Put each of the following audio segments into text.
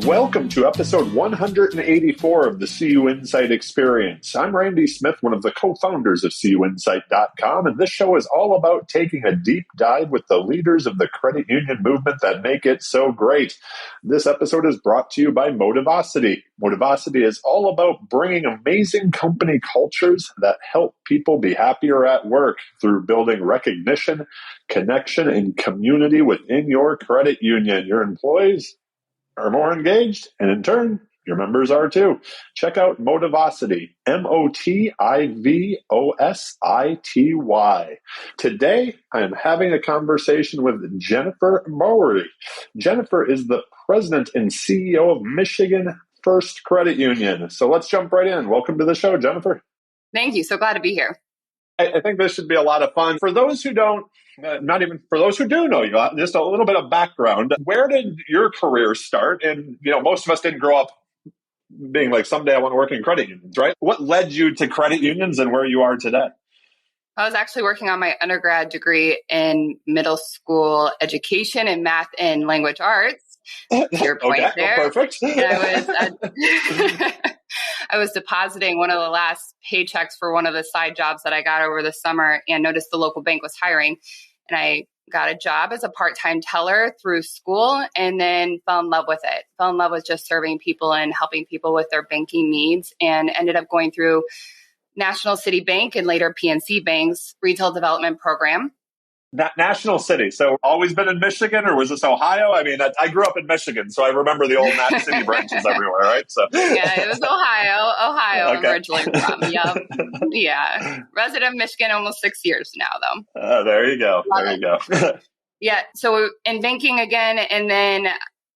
Welcome to episode 184 of the CUInsight Experience. I'm Randy Smith, one of the co-founders of CUInsight.com, and this show is all about taking a deep dive with the leaders of the credit union movement that make it so great. This episode is brought to you by Motivosity. Motivosity is all about bringing amazing company cultures that help people be happier at work through building recognition, connection, and community within your credit union. Your employees are more engaged, and in turn, your members are too. Check out Motivosity, Motivosity. Today, I am having a conversation with Jennifer Borowy. Jennifer is the president and CEO of Michigan First Credit Union. So let's jump right in. Welcome to the show, Jennifer. Thank you. So glad to be here. I think this should be a lot of fun. For those who don't, not even for those who do know you, just a little bit of background. Where did your career start? And, most of us didn't grow up being like, someday I want to work in credit unions, right? What led you to credit unions and where you are today? I was actually working on my undergrad degree in middle school education in math and language arts. To your point there. Well, perfect. I was depositing one of the last paychecks for one of the side jobs that I got over the summer and noticed the local bank was hiring. And I got a job as a part-time teller through school and then fell in love with it. Fell in love with just serving people and helping people with their banking needs, and ended up going through National City Bank and later PNC Bank's retail development program. National City. So always been in Michigan, or was this Ohio? I mean, I grew up in Michigan, so I remember the old National City branches everywhere, right? So yeah, it was Ohio. Okay. I'm originally from. Yep. Yeah. Resident of Michigan, almost 6 years now, though. There you go. Yeah. So in banking again, and then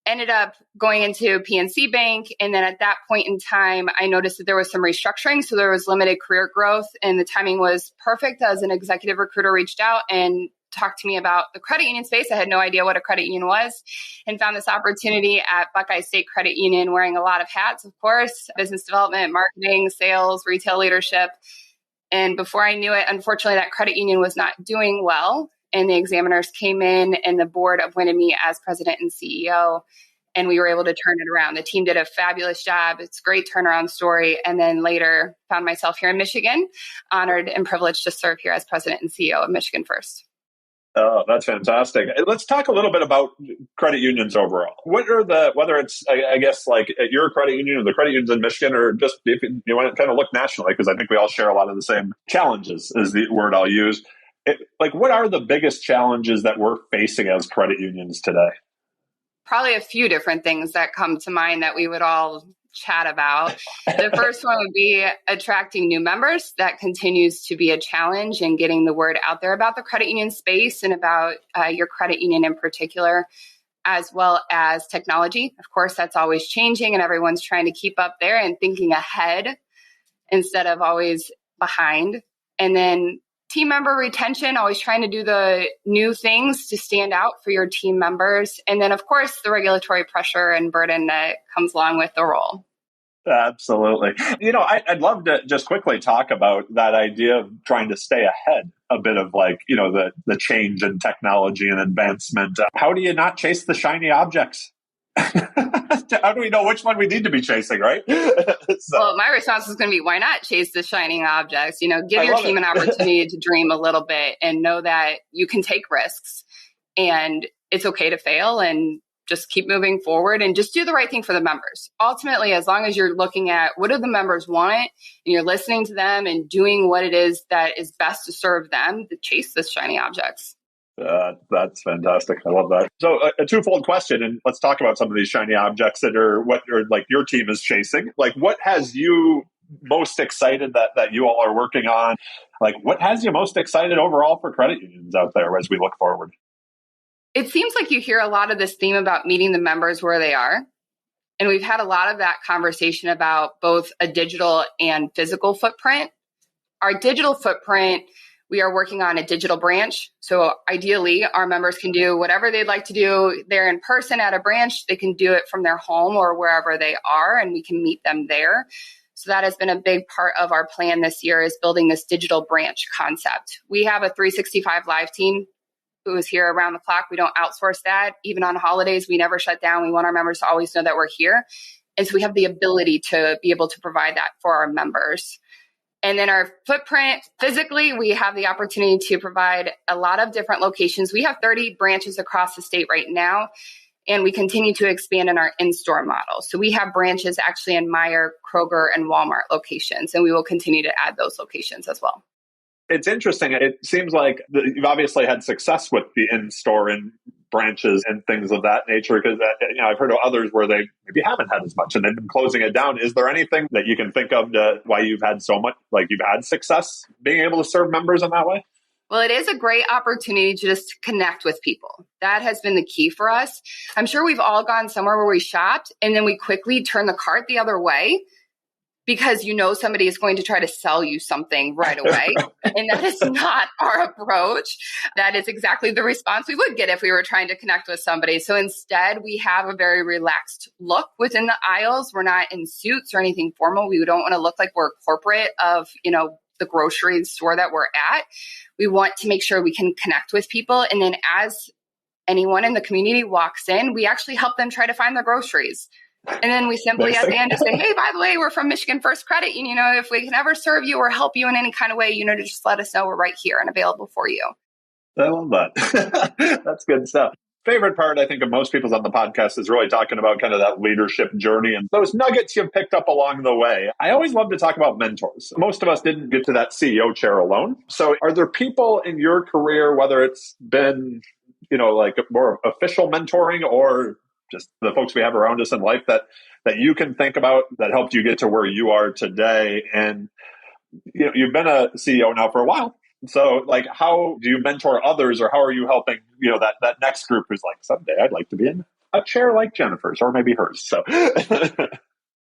ended up going into PNC Bank. And then at that point in time, I noticed that there was some restructuring. So there was limited career growth, and the timing was perfect as an executive recruiter reached out and talked to me about the credit union space. I had no idea what a credit union was, and found this opportunity at Buckeye State Credit Union, wearing a lot of hats, of course, business development, marketing, sales, retail leadership. And before I knew it, unfortunately, that credit union was not doing well. And the examiners came in and the board appointed me as president and CEO. And we were able to turn it around. The team did a fabulous job. It's a great turnaround story. And then later found myself here in Michigan, honored and privileged to serve here as president and CEO of Michigan First. Oh, that's fantastic. Let's talk a little bit about credit unions overall. What are whether it's, I guess, like at your credit union or the credit unions in Michigan, or just if you want to kind of look nationally, because I think we all share a lot of the same challenges, is the word I'll use. What are the biggest challenges that we're facing as credit unions today? Probably a few different things that come to mind that we would all chat about. The first one would be attracting new members. That continues to be a challenge, and getting the word out there about the credit union space and about your credit union in particular, as well as technology. Of course, that's always changing, and everyone's trying to keep up there and thinking ahead instead of always behind. And then team member retention, always trying to do the new things to stand out for your team members. And then, of course, the regulatory pressure and burden that comes along with the role. Absolutely. I'd love to just quickly talk about that idea of trying to stay ahead a bit of the change in technology and advancement. How do you not chase the shiny objects? How do we know which one we need to be chasing, right? Well, my response is going to be, why not chase the shining objects? Give your team an opportunity to dream a little bit and know that you can take risks, and it's okay to fail, and just keep moving forward and just do the right thing for the members. Ultimately, as long as you're looking at what do the members want and you're listening to them and doing what it is that is best to serve them, to chase the shiny objects. That's fantastic. I love that. So a twofold question, and let's talk about some of these shiny objects that are what your team is chasing. What has you most excited that you all are working on? What has you most excited overall for credit unions out there as we look forward? It seems like you hear a lot of this theme about meeting the members where they are. And we've had a lot of that conversation about both a digital and physical footprint. Our digital footprint, we are working on a digital branch. So ideally, our members can do whatever they'd like to do. They're in person at a branch. They can do it from their home or wherever they are, and we can meet them there. So that has been a big part of our plan this year, is building this digital branch concept. We have a 365 Live team who is here around the clock. We don't outsource that. Even on holidays, we never shut down. We want our members to always know that we're here. And so we have the ability to be able to provide that for our members. And then our footprint, physically, we have the opportunity to provide a lot of different locations. We have 30 branches across the state right now, and we continue to expand in our in-store model. So we have branches actually in Meijer, Kroger, and Walmart locations, and we will continue to add those locations as well. It's interesting. It seems like you've obviously had success with the in-store and branches and things of that nature, because I've heard of others where they maybe haven't had as much and they've been closing it down. Is there anything that you can think of why you've had so much, like you've had success being able to serve members in that way? Well, it is a great opportunity to just connect with people. That has been the key for us. I'm sure we've all gone somewhere where we shopped and then we quickly turn the cart the other way because somebody is going to try to sell you something right away. And that is not our approach. That is exactly the response we would get if we were trying to connect with somebody. So instead, we have a very relaxed look within the aisles. We're not in suits or anything formal. We don't want to look like we're corporate of, the grocery store that we're at. We want to make sure we can connect with people. And then as anyone in the community walks in, we actually help them try to find their groceries. And then we simply at the end just say, hey, by the way, we're from Michigan First Credit Union. If we can ever serve you or help you in any kind of way, to just let us know. We're right here and available for you. I love that. That's good stuff. Favorite part, I think, of most people's on the podcast is really talking about kind of that leadership journey and those nuggets you've picked up along the way. I always love to talk about mentors. Most of us didn't get to that CEO chair alone. So are there people in your career, whether it's been, like more official mentoring or just the folks we have around us in life that you can think about that helped you get to where you are today? And you've been a CEO now for a while. So like, how do you mentor others, or how are you helping, that next group who's like, someday I'd like to be in a chair like Jennifer's or maybe hers. So, all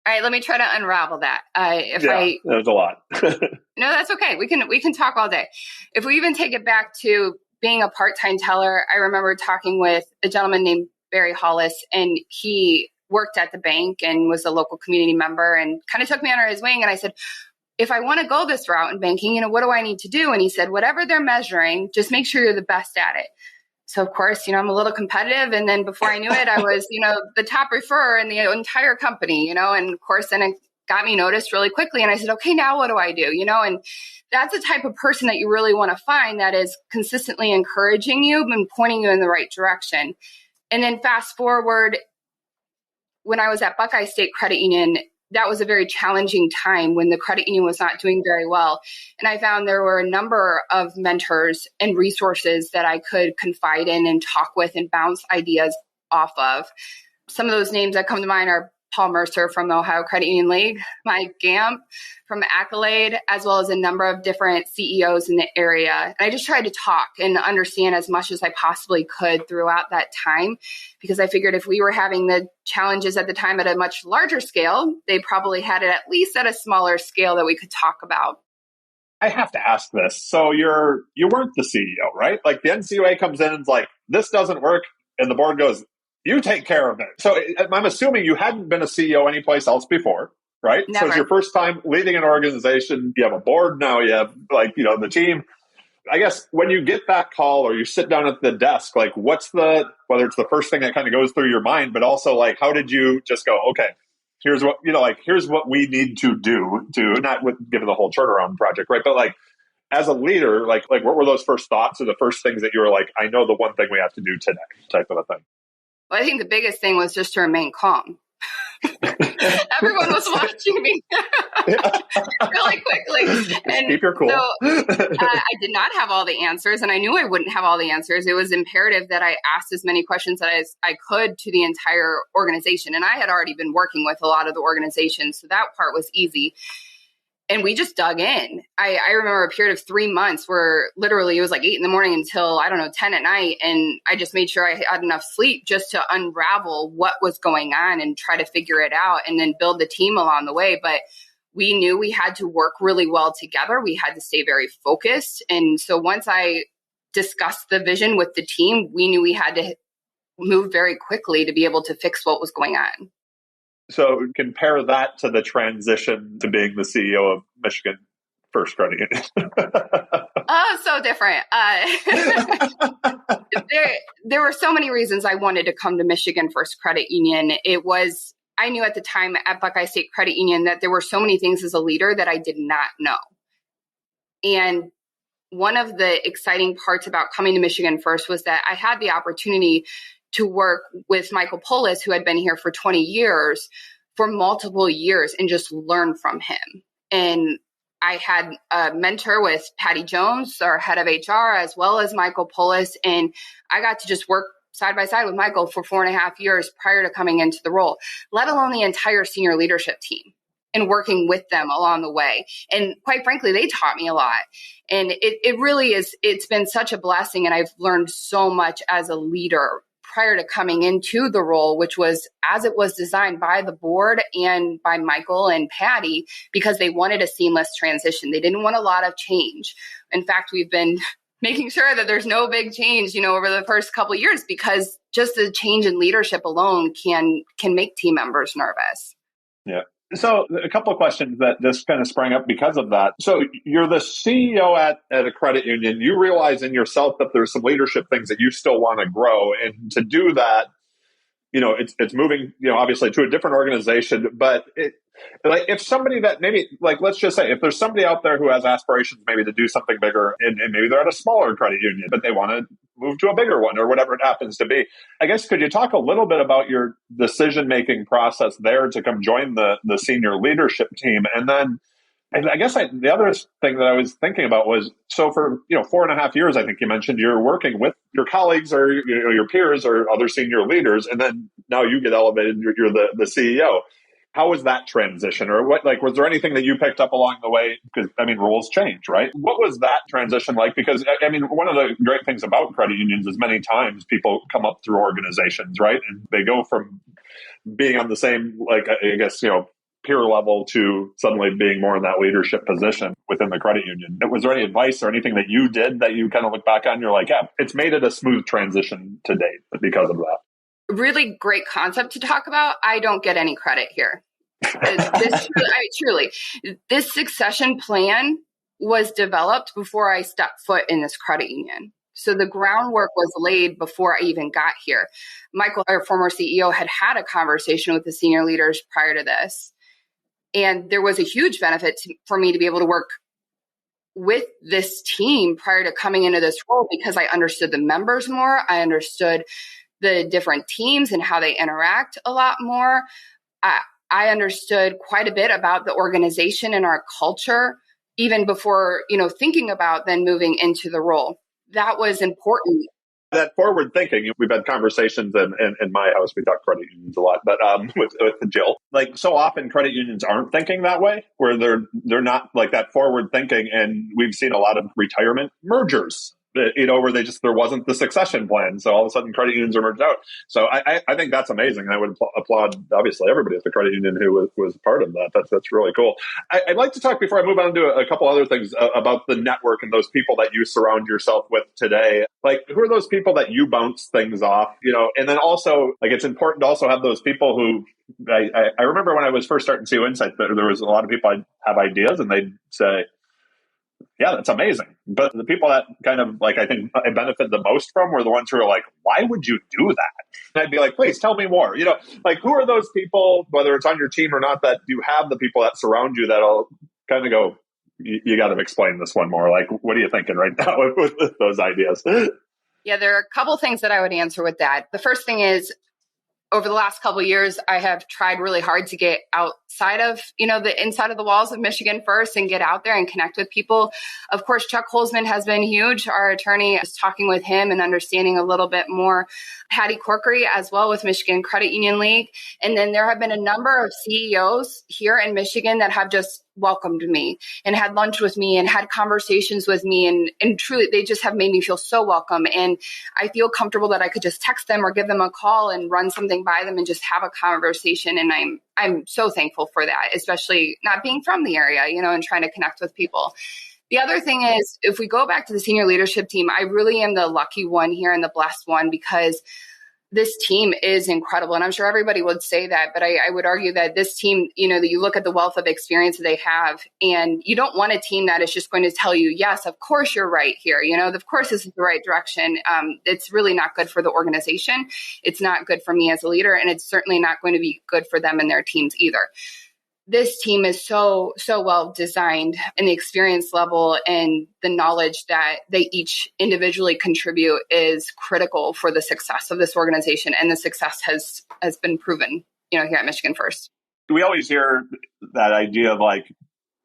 right, let me try to unravel that. There's a lot. No, that's okay. We can talk all day. If we even take it back to being a part-time teller, I remember talking with a gentleman named Barry Hollis, and he worked at the bank and was a local community member and kind of took me under his wing. And I said, if I want to go this route in banking, what do I need to do? And he said, whatever they're measuring, just make sure you're the best at it. So of course, I'm a little competitive. And then before I knew it, I was, the top referrer in the entire company, and of course, then it got me noticed really quickly. And I said, okay, now what do I do? And that's the type of person that you really want to find that is consistently encouraging you and pointing you in the right direction. And then fast forward, when I was at Buckeye State Credit Union, that was a very challenging time when the credit union was not doing very well. And I found there were a number of mentors and resources that I could confide in and talk with and bounce ideas off of. Some of those names that come to mind are Paul Mercer from the Ohio Credit Union League, Mike Gamp from Accolade, as well as a number of different CEOs in the area. And I just tried to talk and understand as much as I possibly could throughout that time, because I figured if we were having the challenges at the time at a much larger scale, they probably had it at least at a smaller scale that we could talk about. I have to ask this. So you weren't the CEO, right? Like the NCUA comes in and is like, this doesn't work. And the board goes, you take care of it. So I'm assuming you hadn't been a CEO anyplace else before, right? Never. So it's your first time leading an organization. You have a board now. You have the team. I guess when you get that call or you sit down at the desk, like whether it's the first thing that kind of goes through your mind, but also like, how did you just go, okay, here's what we need to do to not given the whole turnaround project, right? But like, as a leader, like what were those first thoughts or the first things that you were like, I know the one thing we have to do today type of a thing? Well, I think the biggest thing was just to remain calm. Everyone was watching me really quickly. And keep your cool. So I did not have all the answers, and I knew I wouldn't have all the answers. It was imperative that I asked as many questions as I could to the entire organization. And I had already been working with a lot of the organizations, so that part was easy. And we just dug in. I remember a period of 3 months where literally it was like 8 a.m. until, 10 at night. And I just made sure I had enough sleep just to unravel what was going on and try to figure it out and then build the team along the way. But we knew we had to work really well together. We had to stay very focused. And so once I discussed the vision with the team, we knew we had to move very quickly to be able to fix what was going on. So compare that to the transition to being the CEO of Michigan First Credit Union. Oh, so different. There were so many reasons I wanted to come to Michigan First Credit Union. I knew at the time at Buckeye State Credit Union that there were so many things as a leader that I did not know. And one of the exciting parts about coming to Michigan First was that I had the opportunity to work with Michael Polis, who had been here for 20 years, for multiple years, and just learn from him. And I had a mentor with Patty Jones, our head of HR, as well as Michael Polis. And I got to just work side by side with Michael for 4.5 years prior to coming into the role, let alone the entire senior leadership team, and working with them along the way. And quite frankly, they taught me a lot. And it really is, it's been such a blessing. And I've learned so much as a leader prior to coming into the role, which was as it was designed by the board and by Michael and Patty, because they wanted a seamless transition. They didn't want a lot of change. In fact, we've been making sure that there's no big change, over the first couple of years, because just the change in leadership alone can make team members nervous. Yeah. So a couple of questions that just kind of sprang up because of that. So you're the CEO at a credit union. You realize in yourself that there's some leadership things that you still want to grow. And to do that, it's moving, obviously to a different organization. But if somebody that maybe, let's just say, if there's somebody out there who has aspirations maybe to do something bigger, and maybe they're at a smaller credit union, but they want to move to a bigger one or whatever it happens to be. I guess, could you talk a little bit about your decision-making process there to come join the senior leadership team? And then I guess the other thing that I was thinking about was, so for 4.5 years, I think you mentioned you're working with your colleagues or your peers or other senior leaders, and then now you get elevated and you're the CEO. How was that transition? Or was there anything that you picked up along the way? Because, roles change, right? What was that transition like? Because, one of the great things about credit unions is many times people come up through organizations, right? And they go from being on the same, peer level to suddenly being more in that leadership position within the credit union. Was there any advice or anything that you did that you kind of look back on? You're like, yeah, it's made it a smooth transition to date because of that. Really great concept to talk about. I don't get any credit here. This succession plan was developed before I stepped foot in this credit union. So the groundwork was laid before I even got here. Michael, our former CEO, had a conversation with the senior leaders prior to this. And there was a huge benefit for me to be able to work with this team prior to coming into this role, because I understood the members more. I understood the different teams and how they interact a lot more. I understood quite a bit about the organization and our culture, even before, thinking about then moving into the role. That was important. That forward thinking, we've had conversations in my house. We talk credit unions a lot, but with Jill, so often credit unions aren't thinking that way, where they're not like that forward thinking. And we've seen a lot of retirement mergers, where there wasn't the succession plan. So all of a sudden credit unions are merged out. So I think that's amazing. And I would applaud, obviously, everybody at the credit union who was part of that. That's really cool. I'd like to talk, before I move on to a couple other things, about the network and those people that you surround yourself with today. Who are those people that you bounce things off, and then also, it's important to also have those people who, I remember when I was first starting CUInsight, there was a lot of people I'd have ideas and they'd say, yeah, that's amazing. But the people that kind of I think I benefit the most from were the ones who are like, why would you do that? And I'd be like, please tell me more. Who are those people, whether it's on your team or not, that you have the people that surround you that'll kind of go, you got to explain this one more. What are you thinking right now with those ideas? Yeah, there are a couple things that I would answer with that. The first thing is, over the last couple of years, I have tried really hard to get outside of, the inside of the walls of Michigan First and get out there and connect with people. Of course, Chuck Holzman has been huge. Our attorney, is talking with him and understanding a little bit more. Patty Corkery as well with Michigan Credit Union League. And then there have been a number of CEOs here in Michigan that have just welcomed me and had lunch with me and had conversations with me. And truly, they just have made me feel so welcome. And I feel comfortable that I could just text them or give them a call and run something by them and just have a conversation. And I'm so thankful for that, especially not being from the area, and trying to connect with people. The other thing is, if we go back to the senior leadership team, I really am the lucky one here and the blessed one, because this team is incredible. And I'm sure everybody would say that, but I would argue that this team, that you look at the wealth of experience that they have, and you don't want a team that is just going to tell you, yes, of course you're right here. Of course this is the right direction. It's really not good for the organization. It's not good for me as a leader, and it's certainly not going to be good for them and their teams either. This team is so well designed, and the experience level and the knowledge that they each individually contribute is critical for the success of this organization. And the success has been proven, here at Michigan First. We always hear that idea of like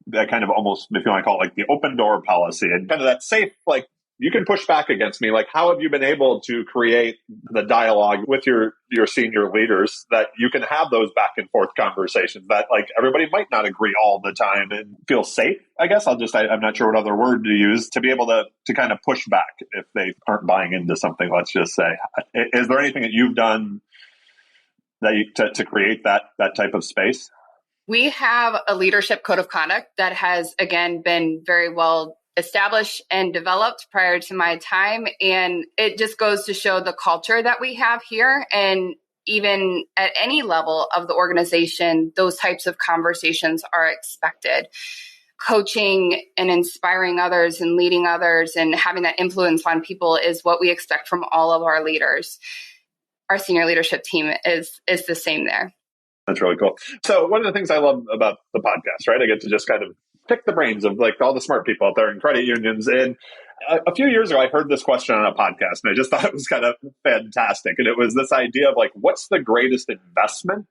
that kind of almost, if you want to call it like the open door policy, and kind of that safe, like, you can push back against me. Like, how have you been able to create the dialogue with your senior leaders that you can have those back and forth conversations that like everybody might not agree all the time and feel safe? I guess I'm not sure what other word to use to be able to kind of push back if they aren't buying into something, let's just say. Is there anything that you've done that to create that type of space? We have a leadership code of conduct that has, again, been very well established and developed prior to my time. And it just goes to show the culture that we have here. And even at any level of the organization, those types of conversations are expected. Coaching and inspiring others and leading others and having that influence on people is what we expect from all of our leaders. Our senior leadership team is the same there. That's really cool. So one of the things I love about the podcast, right? I get to just kind of pick the brains of like all the smart people out there in credit unions. And a few years ago, I heard this question on a podcast, and I just thought it was kind of fantastic. And it was this idea of like, what's the greatest investment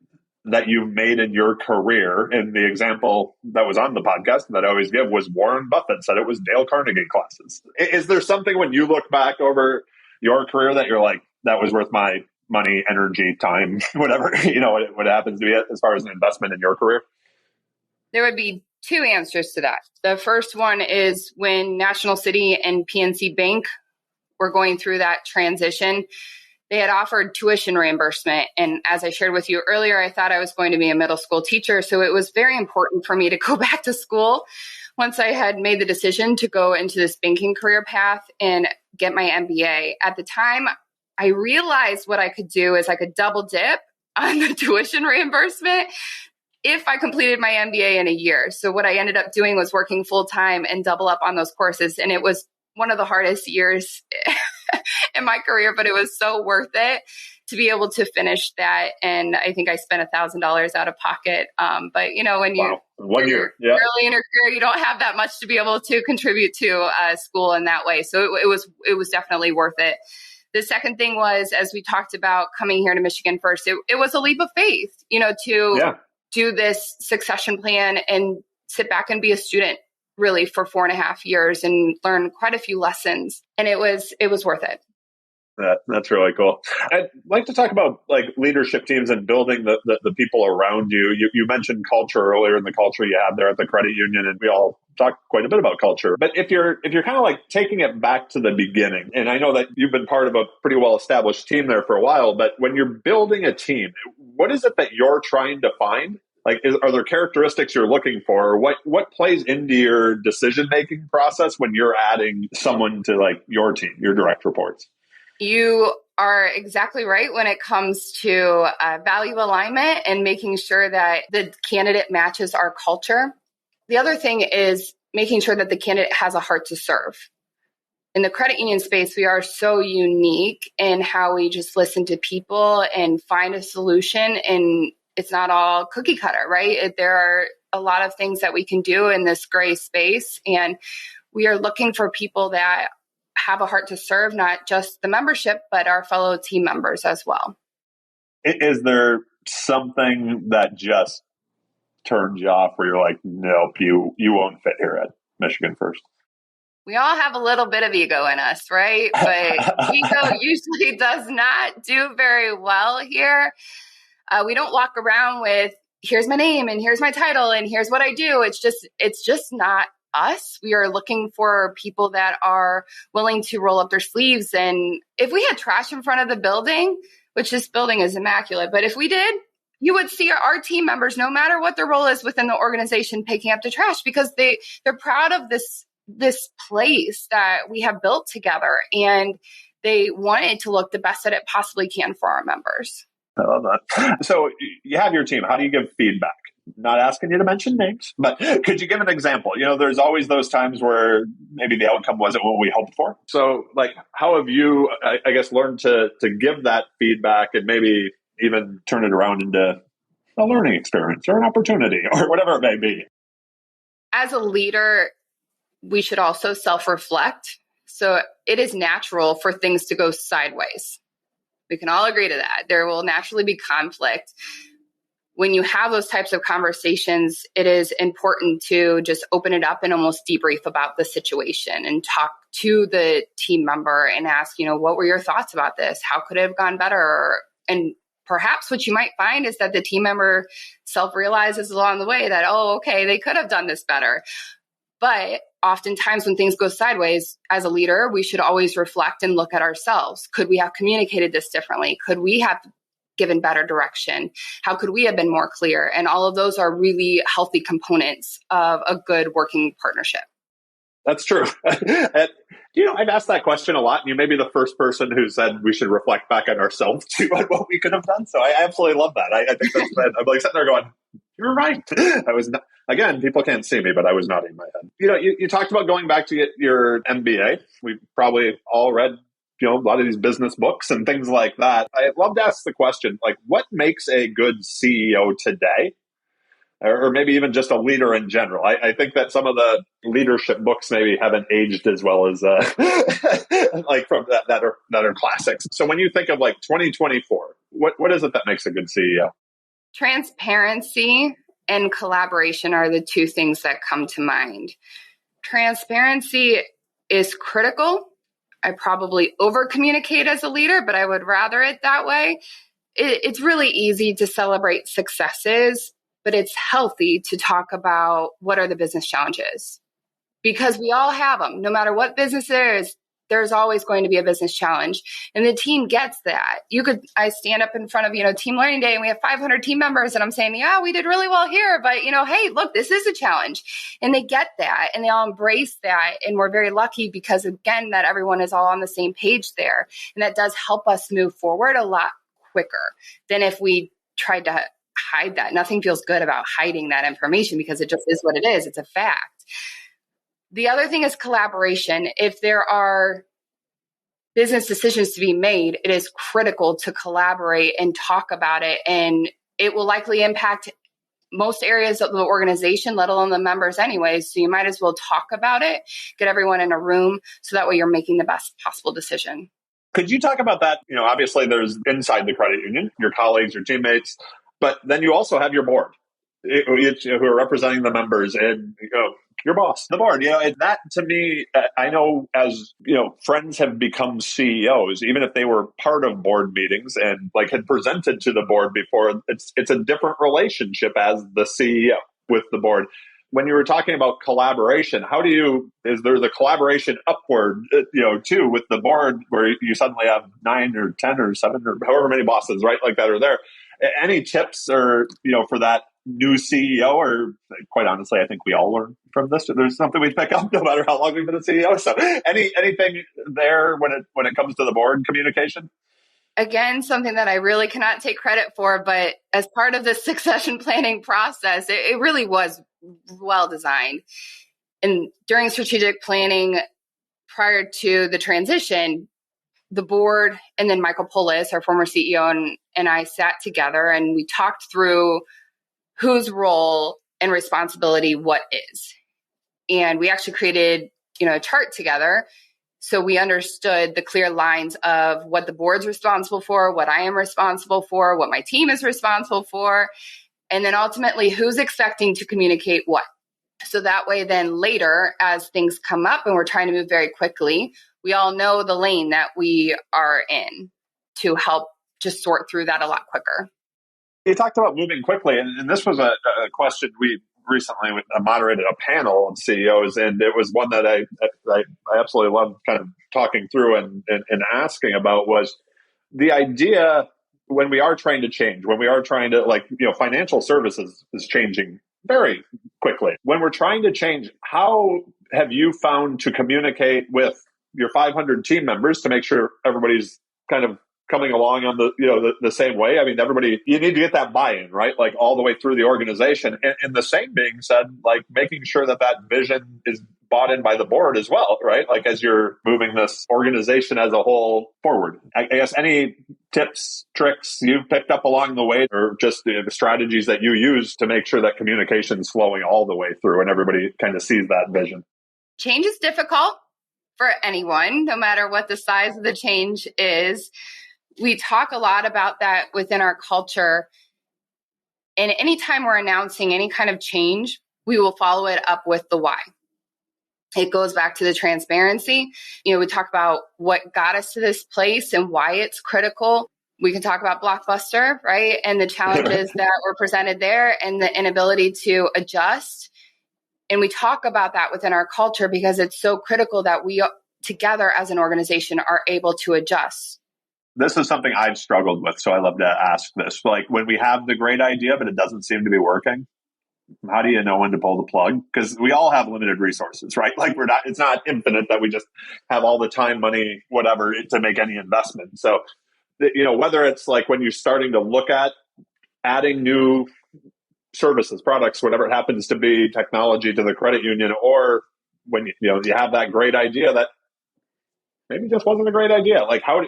that you've made in your career? And the example that was on the podcast that I always give was Warren Buffett said it was Dale Carnegie classes. Is there something when you look back over your career that you're like, that was worth my money, energy, time, whatever, what happens to be as far as an investment in your career? There would be two answers to that. The first one is when National City and PNC Bank were going through that transition, they had offered tuition reimbursement. And as I shared with you earlier, I thought I was going to be a middle school teacher. So it was very important for me to go back to school once I had made the decision to go into this banking career path and get my MBA. At the time, I realized what I could do is I could double dip on the tuition reimbursement if I completed my MBA in a year. So what I ended up doing was working full time and double up on those courses. And it was one of the hardest years in my career, but it was so worth it to be able to finish that. And I think I spent $1,000 out of pocket. But when you're early in your career, you don't have that much to be able to contribute to school in that way. So it was definitely worth it. The second thing was, as we talked about coming here to Michigan First, it was a leap of faith, to do this succession plan and sit back and be a student really for 4.5 years and learn quite a few lessons. And it was worth it. That's really cool. I'd like to talk about like leadership teams and building the people around you. You mentioned culture earlier, and the culture you have there at the credit union, and we all talk quite a bit about culture. But if you're kind of like taking it back to the beginning, and I know that you've been part of a pretty well established team there for a while, but when you're building a team, what is it that you're trying to find? Like, are there characteristics you're looking for? What plays into your decision-making process when you're adding someone to like your team, your direct reports? You are exactly right when it comes to value alignment and making sure that the candidate matches our culture. The other thing is making sure that the candidate has a heart to serve. In the credit union space, we are so unique in how we just listen to people and find a solution. And it's not all cookie cutter, right? There are a lot of things that we can do in this gray space. And we are looking for people that have a heart to serve, not just the membership, but our fellow team members as well. Is there something that just turns you off where you're like, nope, you won't fit here at Michigan First? We all have a little bit of ego in us, right? But ego usually does not do very well here. We don't walk around with, here's my name and here's my title and here's what I do. It's just not us. We are looking for people that are willing to roll up their sleeves. And if we had trash in front of the building, which this building is immaculate, but if we did, you would see our team members, no matter what their role is within the organization, picking up the trash because they're proud of this place that we have built together. And They want it to look the best that it possibly can for our members. I love that. So you have your team. How do you give feedback? Not asking you to mention names, but could you give an example? There's always those times where maybe the outcome wasn't what we hoped for. So how have you, I guess, learned to give that feedback and maybe even turn it around into a learning experience or an opportunity or whatever it may be? As a leader, we should also self-reflect. So it is natural for things to go sideways. We can all agree to that. There will naturally be conflict. When you have those types of conversations, it is important to just open it up and almost debrief about the situation and talk to the team member and ask, what were your thoughts about this? How could it have gone better? And perhaps what you might find is that the team member self-realizes along the way that, oh, okay, they could have done this better. But oftentimes when things go sideways, as a leader, we should always reflect and look at ourselves. Could we have communicated this differently? Could we have given better direction? How could we have been more clear? And all of those are really healthy components of a good working partnership. That's true. And, I've asked that question a lot, and you may be the first person who said we should reflect back on ourselves too on what we could have done. So I absolutely love that. I think that's been, I'm sitting there going, you're right. I was not, again, people can't see me, but I was nodding my head. You talked about going back to get your MBA. We've probably all read a lot of these business books and things like that. I'd love to ask the question, what makes a good CEO today? Or maybe even just a leader in general. I think that some of the leadership books maybe haven't aged as well as from that are classics. So when you think of 2024, what is it that makes a good CEO? Transparency and collaboration are the two things that come to mind. Transparency is critical. I probably over-communicate as a leader, but I would rather it that way. It's really easy to celebrate successes, but it's healthy to talk about what are the business challenges, because we all have them. No matter what business there is, there's always going to be a business challenge. And the team gets that. I stand up in front of, Team Learning Day, and we have 500 team members, and I'm saying, yeah, we did really well here, but hey, look, this is a challenge. And they get that, and they all embrace that. And we're very lucky because, again, that everyone is all on the same page there. And that does help us move forward a lot quicker than if we tried to hide that. Nothing feels good about hiding that information because it just is what it is. It's a fact. The other thing is collaboration. If there are business decisions to be made, it is critical to collaborate and talk about it. And it will likely impact most areas of the organization, let alone the members anyways. So you might as well talk about it, get everyone in a room, so that way you're making the best possible decision. Could you talk about that? Obviously there's inside the credit union, your colleagues, your teammates, but then you also have your board who are representing the members and your boss, the board. That to me, I know as friends have become CEOs, even if they were part of board meetings and had presented to the board before. It's a different relationship as the CEO with the board. When you were talking about collaboration, is there the collaboration upward, too, with the board where you suddenly have 9 or 10 or 7 or however many bosses, right, like that are there? Any tips or, for that new CEO, or quite honestly, I think we all learn from this. There's something we pick up no matter how long we've been a CEO. So anything there when it comes to the board communication? Again, something that I really cannot take credit for, but as part of the succession planning process, it really was well designed. And during strategic planning prior to the transition, the board and then Michael Polis, our former CEO, and I sat together and we talked through whose role and responsibility what is. And we actually created, a chart together. So we understood the clear lines of what the board's responsible for, what I am responsible for, what my team is responsible for, and then ultimately who's expecting to communicate what. So that way then later, as things come up and we're trying to move very quickly, we all know the lane that we are in to help just sort through that a lot quicker. You talked about moving quickly, and this was a question we recently moderated a panel of CEOs, and it was one that I absolutely loved kind of talking through and asking about was the idea when we are trying to change, when we are trying to financial services is changing very quickly. When we're trying to change, how have you found to communicate with your 500 team members to make sure everybody's kind of coming along on the same way. I mean, everybody, you need to get that buy-in, right? Like all the way through the organization. And the same being said, like making sure that vision is bought in by the board as well, right? Like as you're moving this organization as a whole forward. I guess any tips, tricks you've picked up along the way, or just the strategies that you use to make sure that communication is flowing all the way through and everybody kind of sees that vision? Change is difficult for anyone, no matter what the size of the change is. We talk a lot about that within our culture. And anytime we're announcing any kind of change, we will follow it up with the why. It goes back to the transparency. We talk about what got us to this place and why it's critical. We can talk about Blockbuster, right? And the challenges that were presented there and the inability to adjust. And we talk about that within our culture because it's so critical that we together as an organization are able to adjust. This is something I've struggled with, so I love to ask this. Like when we have the great idea, but it doesn't seem to be working, how do you know when to pull the plug? Because we all have limited resources, right? Like it's not infinite that we just have all the time, money, whatever to make any investment. So, whether it's like when you're starting to look at adding new services, products, whatever it happens to be, technology to the credit union, or when you have that great idea that maybe just wasn't a great idea. Like how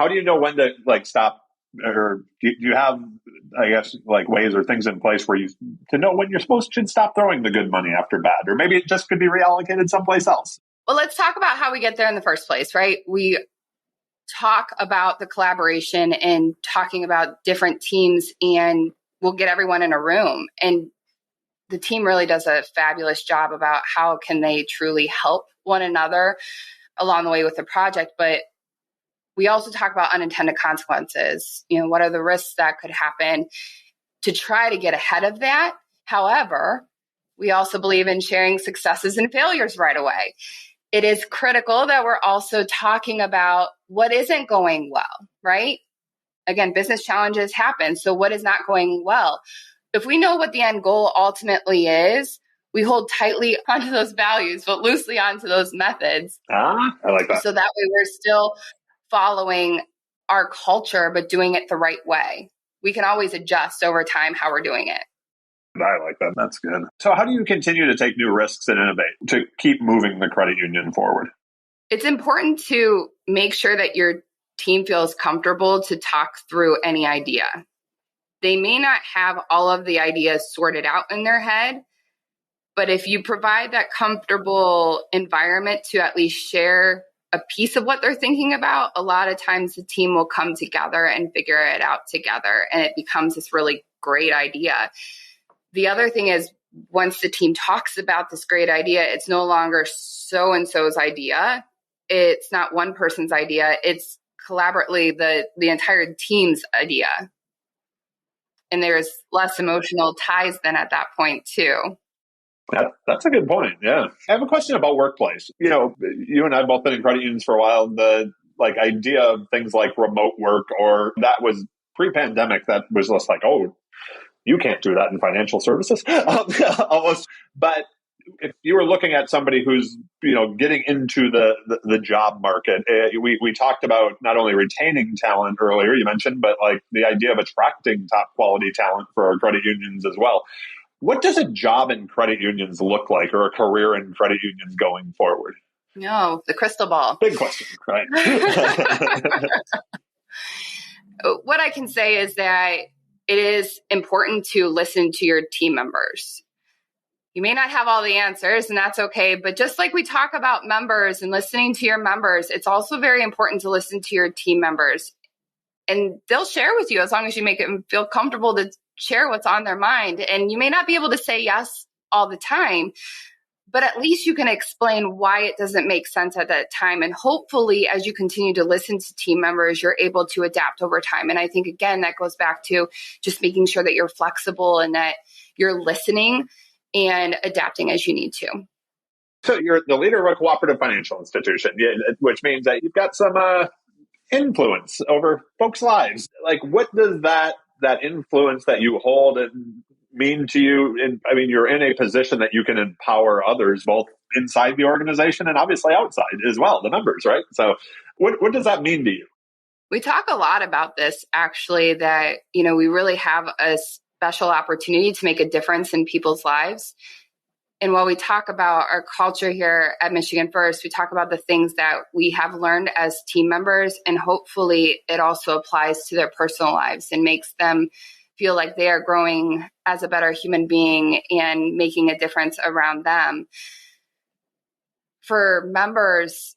do you know when to like stop, or do you have, I guess, like ways or things in place where to know when should stop throwing the good money after bad, or maybe it just could be reallocated someplace else? Well, let's talk about how we get there in the first place, right? We talk about the collaboration and talking about different teams, and we'll get everyone in a room, and the team really does a fabulous job about how can they truly help one another along the way with the project. But we also talk about unintended consequences. What are the risks that could happen to try to get ahead of that? However, we also believe in sharing successes and failures right away. It is critical that we're also talking about what isn't going well, right? Again, business challenges happen. So what is not going well? If we know what the end goal ultimately is, we hold tightly onto those values, but loosely onto those methods. I like that. So that way we're still following our culture, but doing it the right way. We can always adjust over time how we're doing it. I like that. That's good. So how do you continue to take new risks and innovate to keep moving the credit union forward? It's important to make sure that your team feels comfortable to talk through any idea. They may not have all of the ideas sorted out in their head, but if you provide that comfortable environment to at least share a piece of what they're thinking about, a lot of times the team will come together and figure it out together, and it becomes this really great idea. The other thing is, once the team talks about this great idea, it's no longer so-and-so's idea. It's not one person's idea. It's collaboratively the entire team's idea. And there's less emotional ties then at that point too. That's a good point. Yeah. I have a question about workplace. You and I have both been in credit unions for a while. The idea of things like remote work, or that was pre-pandemic, that was just like, oh, you can't do that in financial services almost. But if you were looking at somebody who's, getting into the job market, we talked about not only retaining talent earlier, you mentioned, but like the idea of attracting top quality talent for our credit unions as well. What does a job in credit unions look like, or a career in credit unions going forward? No, the crystal ball. Big question, right? What I can say is that it is important to listen to your team members. You may not have all the answers, and that's okay. But just like we talk about members and listening to your members, it's also very important to listen to your team members. And they'll share with you as long as you make them feel comfortable to share what's on their mind. And you may not be able to say yes all the time, but at least you can explain why it doesn't make sense at that time. And hopefully, as you continue to listen to team members, you're able to adapt over time. And I think, again, that goes back to just making sure that you're flexible and that you're listening and adapting as you need to. So you're the leader of a cooperative financial institution, which means that you've got some influence over folks' lives. Like, what does that influence that you hold and mean to you? I mean, you're in a position that you can empower others both inside the organization and obviously outside as well, the members, right? So what does that mean to you? We talk a lot about this, actually, that, we really have a special opportunity to make a difference in people's lives. And while we talk about our culture here at Michigan First, we talk about the things that we have learned as team members, and hopefully it also applies to their personal lives and makes them feel like they are growing as a better human being and making a difference around them. For members,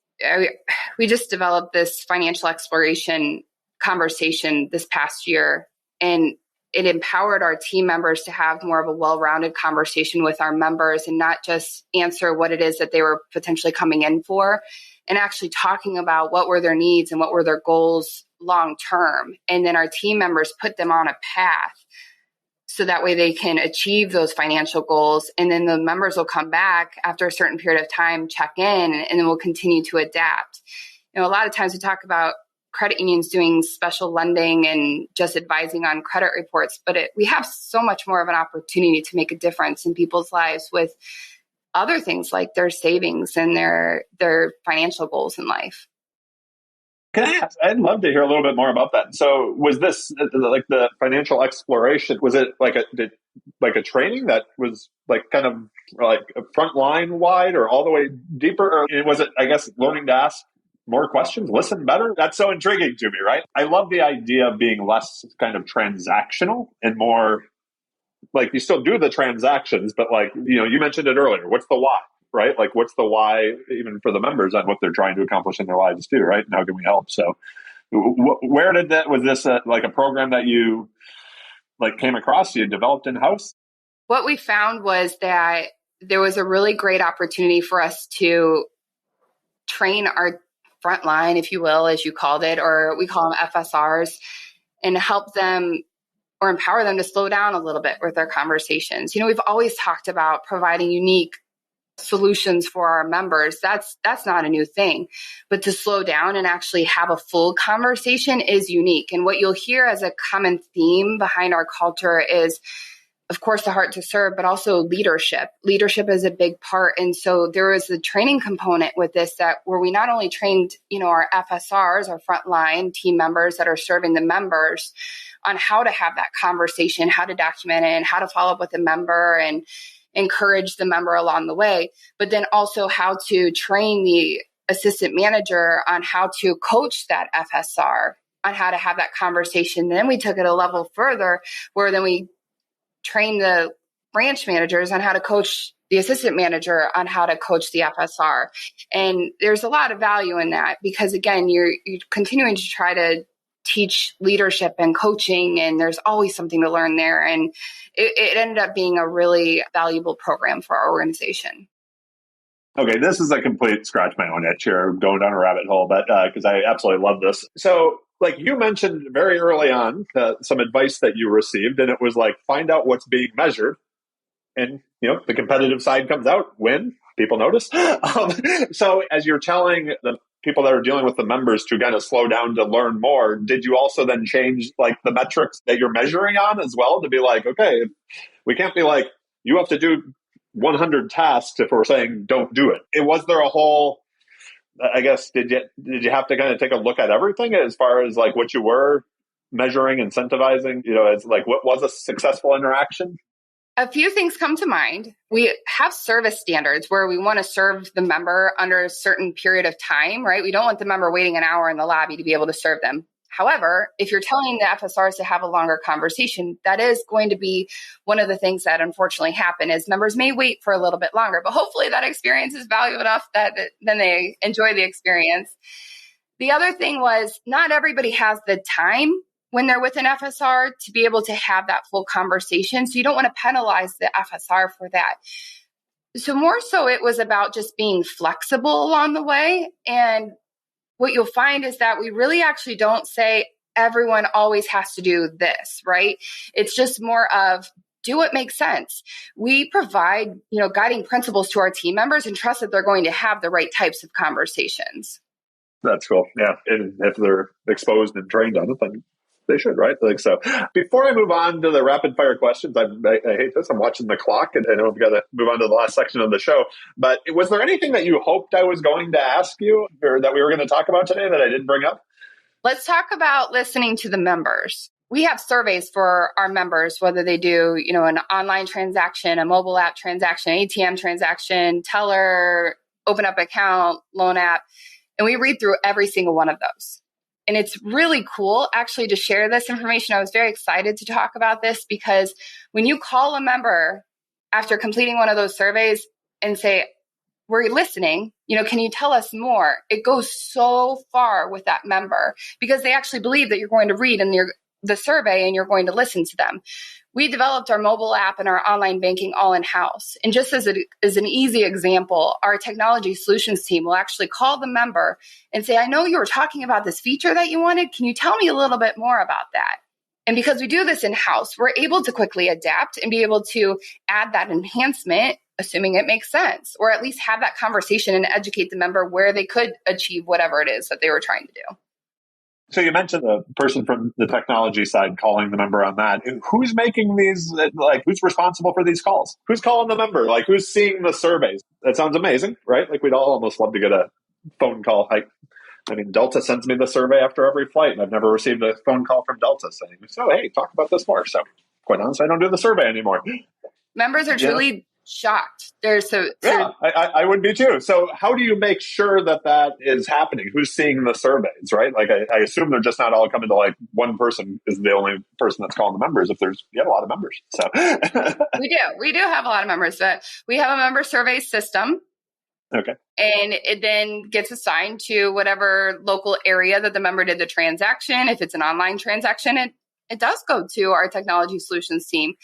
we just developed this financial exploration conversation this past year, and it empowered our team members to have more of a well-rounded conversation with our members and not just answer what it is that they were potentially coming in for, and actually talking about what were their needs and what were their goals long-term. And then our team members put them on a path so that way they can achieve those financial goals. And then the members will come back after a certain period of time, check in, and then we'll continue to adapt. A lot of times we talk about credit unions doing special lending and just advising on credit reports, but we have so much more of an opportunity to make a difference in people's lives with other things like their savings and their financial goals in life. Can I ask? I'd love to hear a little bit more about that. So was this like the financial exploration? Was it like a training that was like kind of like frontline wide or all the way deeper? Or was it, I guess, learning to ask more questions, listen better? That's so intriguing to me, right? I love the idea of being less kind of transactional and more like you still do the transactions, but like, you mentioned it earlier. What's the why, right? Like what's the why even for the members on what they're trying to accomplish in their lives too, right? And how can we help? So where did that, was this like a program that you like came across, you developed in-house? What we found was that there was a really great opportunity for us to train our frontline, if you will, as you called it, or we call them FSRs, and help them or empower them to slow down a little bit with their conversations. We've always talked about providing unique solutions for our members. That's not a new thing, but to slow down and actually have a full conversation is unique. And what you'll hear as a common theme behind our culture is, of course, the heart to serve, but also leadership. Leadership is a big part. And so there was a training component with this where we not only trained, our FSRs, our frontline team members that are serving the members on how to have that conversation, how to document it, and how to follow up with the member and encourage the member along the way, but then also how to train the assistant manager on how to coach that FSR on how to have that conversation. Then we took it a level further where then we train the branch managers on how to coach the assistant manager on how to coach the FSR. And there's a lot of value in that because, again, you're continuing to try to teach leadership and coaching, and there's always something to learn there. And it ended up being a really valuable program for our organization. Okay, this is a complete scratch my own itch here, going down a rabbit hole, but because I absolutely love this. So, like you mentioned very early on, some advice that you received, and it was like, find out what's being measured. And, the competitive side comes out when people notice. So as you're telling the people that are dealing with the members to kind of slow down to learn more, did you also then change like the metrics that you're measuring on as well to be like, okay, we can't be like, you have to do 100 tasks if we're saying don't do it. Was there a whole, I guess, did you have to kind of take a look at everything as far as like what you were measuring, incentivizing, as like what was a successful interaction? A few things come to mind. We have service standards where we want to serve the member under a certain period of time, right? We don't want the member waiting an hour in the lobby to be able to serve them. However, if you're telling the FSRs to have a longer conversation, that is going to be one of the things that unfortunately happen is members may wait for a little bit longer, but hopefully that experience is valuable enough that then they enjoy the experience. The other thing was not everybody has the time when they're with an FSR to be able to have that full conversation. So you don't want to penalize the FSR for that. So more so it was about just being flexible along the way. And what you'll find is that we really actually don't say everyone always has to do this, right? It's just more of do what makes sense. We provide, guiding principles to our team members and trust that they're going to have the right types of conversations. That's cool. Yeah. And if they're exposed and trained on it, then They should, right? Like so. Before I move on to the rapid fire questions, I hate this. I'm watching the clock, and I know we've got to move on to the last section of the show. But was there anything that you hoped I was going to ask you, or that we were going to talk about today that I didn't bring up? Let's talk about listening to the members. We have surveys for our members, whether they do, an online transaction, a mobile app transaction, ATM transaction, teller, open up account, loan app, and we read through every single one of those. And it's really cool actually to share this information. I was very excited to talk about this because when you call a member after completing one of those surveys and say, we're listening, can you tell us more? It goes so far with that member because they actually believe that you're going to read in the survey and you're going to listen to them. We developed our mobile app and our online banking all in-house. And just as an easy example, our technology solutions team will actually call the member and say, I know you were talking about this feature that you wanted. Can you tell me a little bit more about that? And because we do this in-house, we're able to quickly adapt and be able to add that enhancement, assuming it makes sense, or at least have that conversation and educate the member where they could achieve whatever it is that they were trying to do. So you mentioned the person from the technology side calling the member on that. Who's making these, who's responsible for these calls? Who's calling the member? Who's seeing the surveys? That sounds amazing, right? We'd all almost love to get a phone call. I mean, Delta sends me the survey after every flight, and I've never received a phone call from Delta saying, so, hey, talk about this more. So quite honestly, I don't do the survey anymore. Members are truly shocked. I would be too. So how do you make sure that is happening? Who's seeing the surveys, right? I assume they're just not all coming to one person is the only person that's calling the members. You have a lot of members. So we do have a lot of members, but we have a member survey system. Okay. And it then gets assigned to whatever local area that the member did the transaction. If it's an online transaction, it does go to our technology solutions team.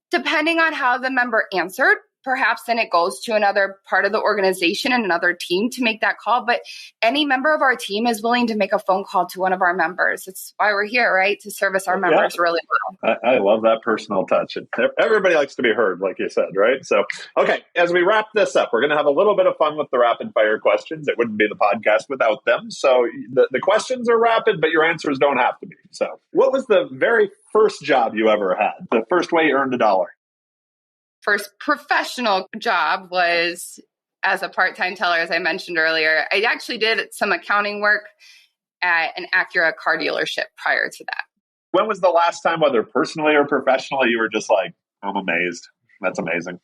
Depending on how the member answered, perhaps then it goes to another part of the organization and another team to make that call. But any member of our team is willing to make a phone call to one of our members. It's why we're here, right? To service our members really well. I love that personal touch. Everybody likes to be heard, like you said, right? So, okay, as we wrap this up, we're going to have a little bit of fun with the rapid fire questions. It wouldn't be the podcast without them. So the questions are rapid, but your answers don't have to be. So what was the very first job you ever had? The first way you earned $1? First professional job was as a part-time teller, as I mentioned earlier. I actually did some accounting work at an Acura car dealership prior to that. When was the last time, whether personally or professionally, you were just like, I'm amazed. That's amazing.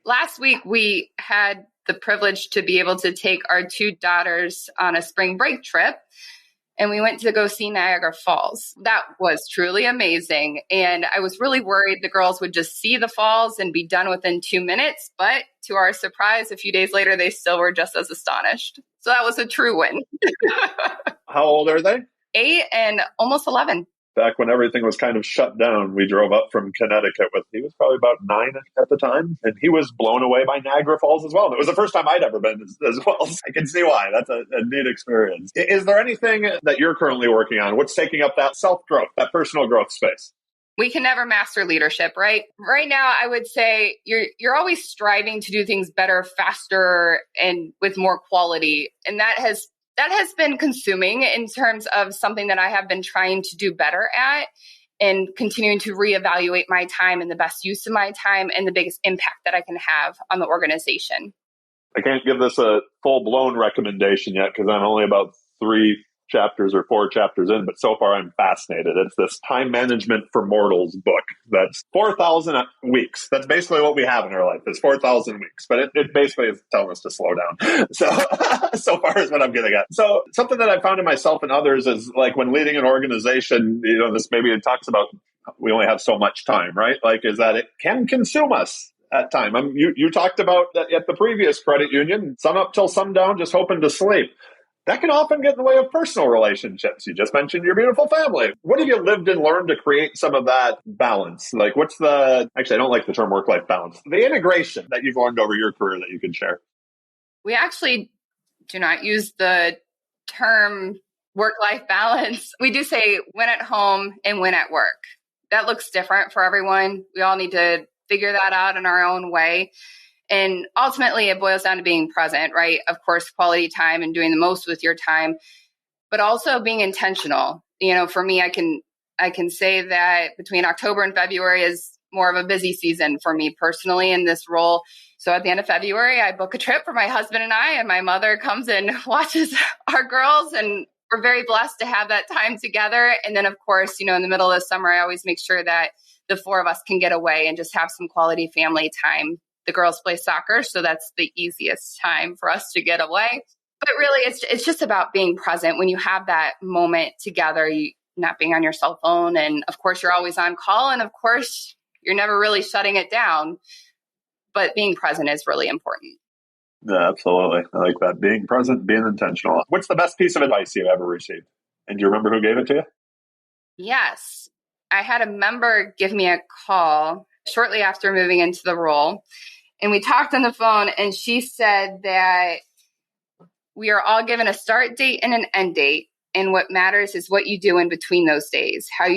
Last week, we had the privilege to be able to take our 2 daughters on a spring break trip. And we went to go see Niagara Falls. That was truly amazing. And I was really worried the girls would just see the falls and be done within 2 minutes. But to our surprise, a few days later, they still were just as astonished. So that was a true win. How old are they? 8 and almost 11. Back when everything was kind of shut down, we drove up from Connecticut he was probably about 9 at the time, and he was blown away by Niagara Falls as well. And it was the first time I'd ever been as well. So I can see why. That's a neat experience. Is there anything that you're currently working on? What's taking up that self-growth, that personal growth space? We can never master leadership, right? Right now, I would say you're always striving to do things better, faster, and with more quality. And that has been consuming in terms of something that I have been trying to do better at and continuing to reevaluate my time and the best use of my time and the biggest impact that I can have on the organization. I can't give this a full-blown recommendation yet because I'm only about 3 chapters or 4 chapters in, but so far I'm fascinated. It's this Time Management for Mortals book. That's 4,000 weeks. That's basically what we have in our life. It's 4,000 weeks, but it basically is telling us to slow down. So far is what I'm getting at. So something that I found in myself and others is when leading an organization, this maybe it talks about we only have so much time, right? Is that it can consume us at time. You talked about that at the previous credit union, sun up till sundown, just hoping to sleep. That can often get in the way of personal relationships. You just mentioned your beautiful family. What have you lived and learned to create some of that balance? Actually, I don't like the term work-life balance. The integration that you've learned over your career that you can share. We actually do not use the term work-life balance. We do say when at home and when at work. That looks different for everyone. We all need to figure that out in our own way. And ultimately, it boils down to being present, right? Of course, quality time and doing the most with your time, but also being intentional. For me, I can I can say that between October and February is more of a busy season for me personally in this role. So at the end of February, I book a trip for my husband and I, and my mother comes and watches our girls, and we're very blessed to have that time together. And then, of course, in the middle of the summer, I always make sure that the four of us can get away and just have some quality family time. The girls play soccer, so that's the easiest time for us to get away. But really, it's just about being present when you have that moment together, not being on your cell phone. And of course, you're always on call. And of course, you're never really shutting it down. But being present is really important. Yeah, absolutely. I like that. Being present, being intentional. What's the best piece of advice you've ever received? And do you remember who gave it to you? Yes. I had a member give me a call shortly after moving into the role. And we talked on the phone, and she said that we are all given a start date and an end date. And what matters is what you do in between those days, how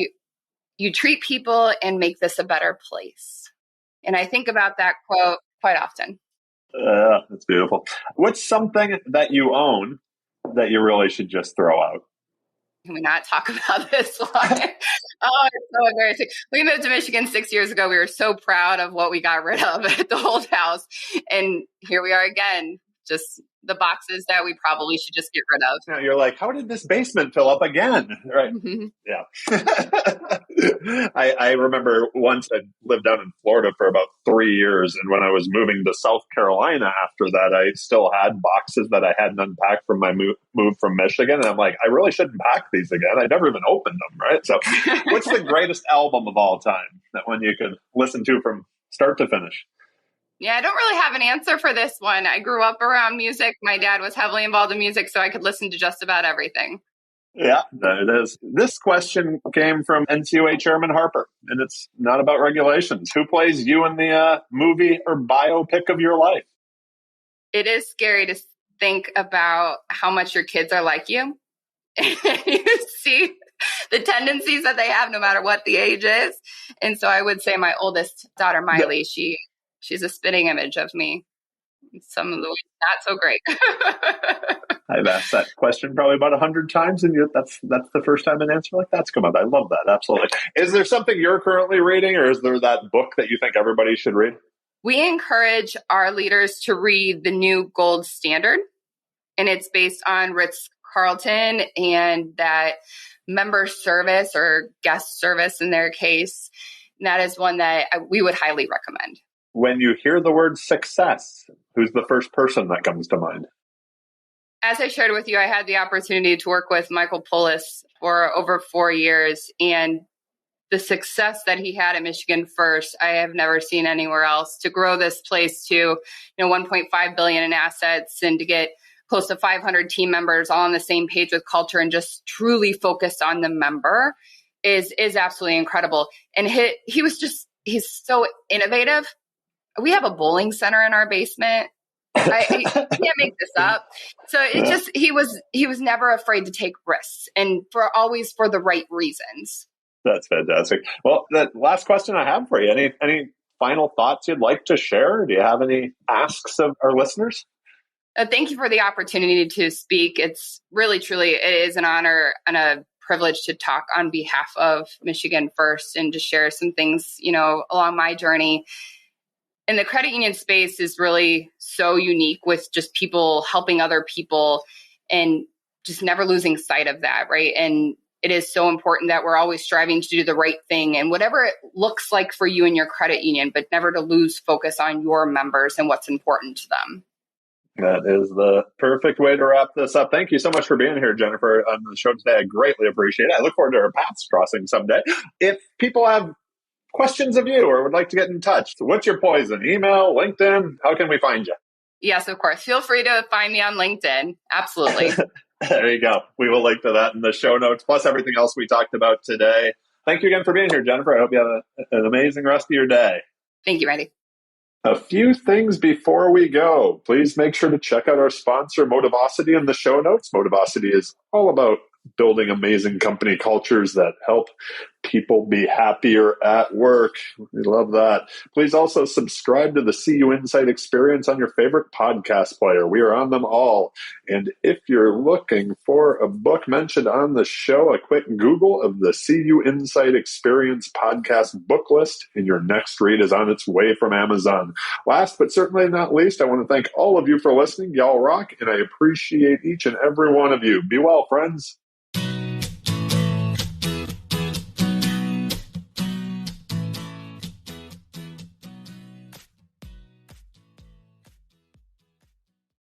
you treat people and make this a better place. And I think about that quote quite often. That's beautiful. What's something that you own that you really should just throw out? Can we not talk about this one? Oh, it's so embarrassing. We moved to Michigan 6 years ago. We were so proud of what we got rid of at the old house. And here we are again, just the boxes that we probably should just get rid of. Now you're like, how did this basement fill up again? Right. Mm-hmm. Yeah. I remember once I lived down in Florida for about 3 years. And when I was moving to South Carolina after that, I still had boxes that I hadn't unpacked from my move from Michigan. And I'm like, I really shouldn't pack these again. I never even opened them. Right. So what's the greatest album of all time that one you could listen to from start to finish? Yeah, I don't really have an answer for this one. I grew up around music. My dad was heavily involved in music, so I could listen to just about everything. Yeah, it is. This question came from NCUA Chairman Harper, and it's not about regulations. Who plays you in the movie or biopic of your life? It is scary to think about how much your kids are like you. You see the tendencies that they have no matter what the age is. And so I would say my oldest daughter, Miley, she's a spitting image of me. Some of the ways not so great. I've asked that question probably about 100 times, and that's the first time an answer like that's come up. I love that. Absolutely. Is there something you're currently reading, or is there that book that you think everybody should read? We encourage our leaders to read The New Gold Standard, and it's based on Ritz-Carlton and that member service or guest service in their case. And that is one that we would highly recommend. When you hear the word success, who's the first person that comes to mind? As I shared with you, I had the opportunity to work with Michael Pulis for over 4 years, and the success that he had at Michigan First, I have never seen anywhere else. To grow this place to, $1.5 billion in assets and to get close to 500 team members all on the same page with culture and just truly focused on the member is absolutely incredible. And he's so innovative. We have a bowling center in our basement. I can't make this up. So he was never afraid to take risks, and always for the right reasons. That's fantastic. Well, the last question I have for you, any final thoughts you'd like to share? Do you have any asks of our listeners? Thank you for the opportunity to speak. It's really, truly, it is an honor and a privilege to talk on behalf of Michigan First and to share some things, along my journey. And the credit union space is really so unique with just people helping other people and just never losing sight of that, right? And it is so important that we're always striving to do the right thing and whatever it looks like for you and your credit union, but never to lose focus on your members and what's important to them. That is the perfect way to wrap this up. Thank you so much for being here, Jennifer, on the show today. I greatly appreciate it. I look forward to our paths crossing someday. If people have questions of you or would like to get in touch, what's your poison? Email, LinkedIn? How can we find you? Yes, of course. Feel free to find me on LinkedIn. Absolutely. There you go. We will link to that in the show notes, plus everything else we talked about today. Thank you again for being here, Jennifer. I hope you have an amazing rest of your day. Thank you, Randy. A few things before we go. Please make sure to check out our sponsor, Motivosity, in the show notes. Motivosity is all about building amazing company cultures that help people be happier at work. We love that. Please also subscribe to the CUInsight Experience on your favorite podcast player. We are on them all. And if you're looking for a book mentioned on the show, a quick Google of the CUInsight Experience podcast book list, and your next read is on its way from Amazon. Last but certainly not least, I want to thank all of you for listening. Y'all rock, and I appreciate each and every one of you. Be well, friends.